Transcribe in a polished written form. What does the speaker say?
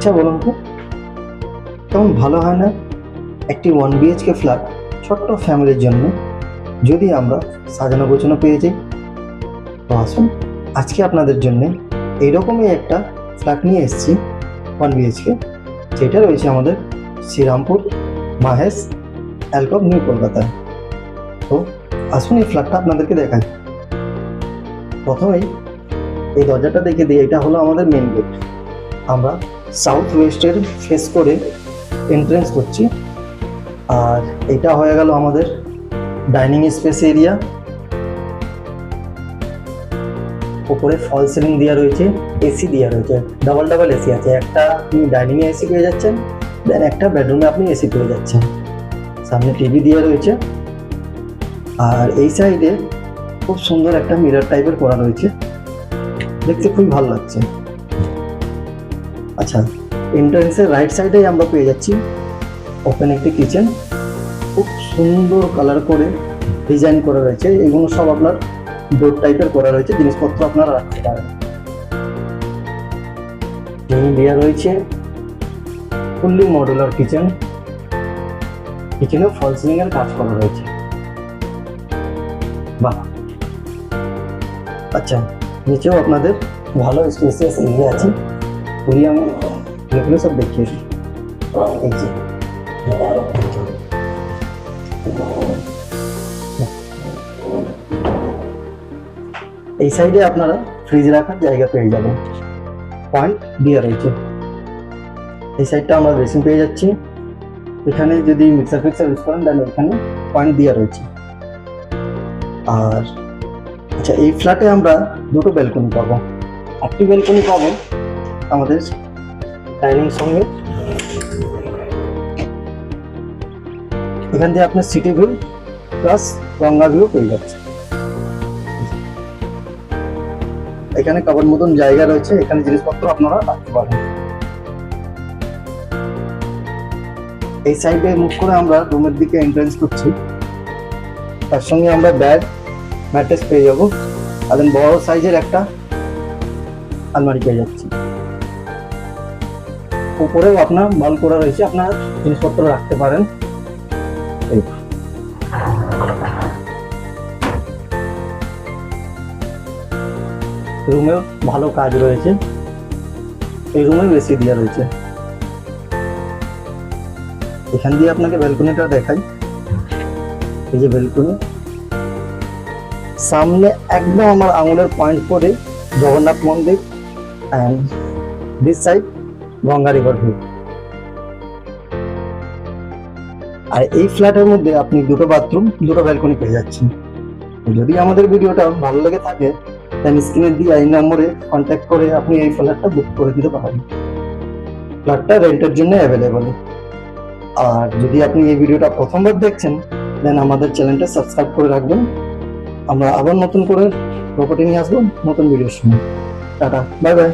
আচ্ছা বলুন তো, তেমন ভালো হয় না একটি 1 BHK ফ্ল্যাট ছোট্ট ফ্যামিলির জন্য যদি আমরা সাজানো গোছানো পেয়ে যাই? তো আসুন, আজকে আপনাদের জন্য এইরকমই একটা ফ্ল্যাট নিয়ে এসেছি 1 BHK, যেটা রয়েছে আমাদের শ্রীরামপুর মাহেশ অ্যালকব নিউ কলকাতায়। তো আসুন এই ফ্ল্যাটটা আপনাদেরকে দেখাই। প্রথমেই এই দরজাটা দেখে দিই, এটা হলো আমাদের মেন গেট। আমরা সাউথ ওয়েস্টের ফেস করে এন্ট্রেন্স করছি, আর এটা হয়ে গেল আমাদের ডাইনিং স্পেস এরিয়া। উপরে ফল সিলিং দেওয়া রয়েছে, এসি দেওয়া রয়েছে, ডাবল এসি আছে। একটা আপনি ডাইনিংয়ে এসি পেয়ে যাচ্ছেন, দেন একটা বেডরুমে আপনি এসি পেয়ে যাচ্ছেন। সামনে টিভি দেওয়া রয়েছে, আর এই সাইডে খুব সুন্দর একটা মিরর টাইপের করা রয়েছে, দেখতে খুবই ভালো লাগছে। আচ্ছা, এন্ট্রান্সের রাইট সাইডেই আমরা পেয়ে যাচ্ছি ওপেন একটি কিচেন, খুব সুন্দর কালার করে ডিজাইন করা রয়েছে। এগুলো সব আপনার ডোর টাইপের করা রয়েছে, জিনিসপত্র আপনারা রাখতে পারেন। দেওয়া রয়েছে ফুললি মডুলার কিচেন, কিচেনে ফল সিলিং এর কাজ করা রয়েছে। বাহ! আচ্ছা, নিচেও আপনাদের ভালো স্পেসিয়াস এরিয়া আছে। ওই আমি এগুলো সব দেখিয়েছি। এই যে এই সাইডে আপনারা ফ্রিজ রাখার জায়গা পেয়ে যাবেন, পয়েন্ট দেওয়া রয়েছে। এই সাইডটা আমরা বেসিন পেয়ে যাচ্ছি। এখানে যদি মিক্সার ফিক্সার ইউজ করেন দেন এখানে পয়েন্ট দেওয়া রয়েছে। আর আচ্ছা, এই ফ্ল্যাটে আমরা দুটো ব্যালকনি পাবো। একটি ব্যালকনি পাবো আমাদের ডাইনিং সঙ্গে, এখান দিয়ে আপনার city view plus Ganga view পেয়ে যাচ্ছে। এখানে কাবার মতন জায়গা রয়েছে, এখানে জিনিসপত্র আপনারা রাখতে পারেন। এই সাইডে মুভ করে আমরা রুমের দিকে এন্ট্রেন্স করছি, তার সঙ্গে আমরা ব্যাগ ম্যাট্রেস পেয়ে যাবো, আর বড় সাইজের একটা আলমারি পেয়ে যাচ্ছি। উপরেও আপনার বল করা রয়েছে, আপনার জিনিসপত্র রাখতে পারেন। রুমেও ভালো কাজ রয়েছে, এই রুমেও এসি দেওয়া রয়েছে। এখান দিয়ে আপনাকে ব্যালকনিটা দেখাই। এই যে ব্যালকনি, সামনে একদম আমার আঙুলের পয়েন্ট করে জগন্নাথ মন্দির, and this side Ganga river view. আর এই ফ্ল্যাটের মধ্যে আপনি দুটো বাথরুম, দুটো ব্যালকনি পেয়ে যাচ্ছেন। যদি আমাদের ভিডিওটা ভালো লেগে থাকে তাহলে স্ক্রিনে দিয়ে এই নম্বরে কন্ট্যাক্ট করে আপনি এই ফ্ল্যাটটা বুক করে দিতে পারেন। ফ্ল্যাটটা রেন্টের জন্য অ্যাভেলেবল। আর যদি আপনি এই ভিডিওটা প্রথমবার দেখছেন দেন আমাদের চ্যানেলটা সাবস্ক্রাইব করে রাখবেন। আমরা আবার নতুন করে প্রপার্টি নিয়ে আসবো নতুন ভিডিওর সময়। Tata, bye bye.